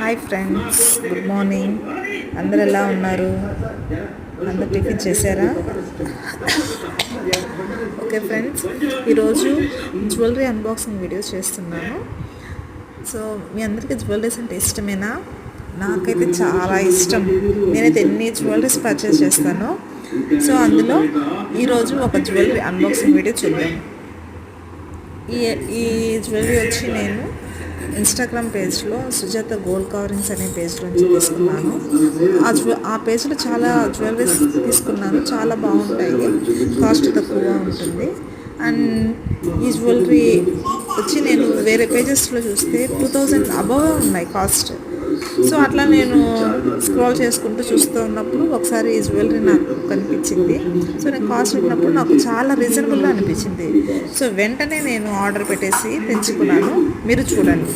Hi friends, good morning. అందరు ఎలా ఉన్నారు? అందరు టిఫిన్ చేశారా? ఓకే ఫ్రెండ్స్, ఈరోజు జ్యువెలరీ అన్బాక్సింగ్ వీడియో చేస్తున్నాను. సో మీ అందరికీ జ్యువెలరీస్ అంటే ఇష్టమేనా? నాకైతే చాలా ఇష్టం. నేనైతే ఎన్ని జ్యువెలరీస్ పర్చేస్ చేస్తాను. సో అందులో ఈరోజు ఒక జ్యువెలరీ అన్బాక్సింగ్ వీడియో చూద్దాం. ఈ జ్యువెలరీ వచ్చి నేను ఇన్స్టాగ్రామ్ పేజ్లో సుజాత గోల్డ్ కవరింగ్స్ అనే పేజ్ నుంచి తీసుకున్నాను. ఆ పేజ్లో చాలా జ్యువెలరీస్ తీసుకున్నాను, చాలా బాగుంటాయి, కాస్ట్ తక్కువగా ఉంటుంది. అండ్ ఈ జ్యువెలరీ వచ్చి నేను వేరే పేజెస్లో చూస్తే 2000 అబవ్ ఉన్నాయి కాస్ట్. సో అట్లా నేను స్క్రోల్ చేసుకుంటూ చూస్తూ ఉన్నప్పుడు ఒకసారి ఈ జ్యువెలరీ నాకు కనిపించింది. సో నేను కాస్ట్ పెట్టినప్పుడు నాకు చాలా రీజనబుల్గా అనిపించింది. సో వెంటనే నేను ఆర్డర్ పెట్టేసి తెచ్చుకున్నాను. మీరు చూడండి.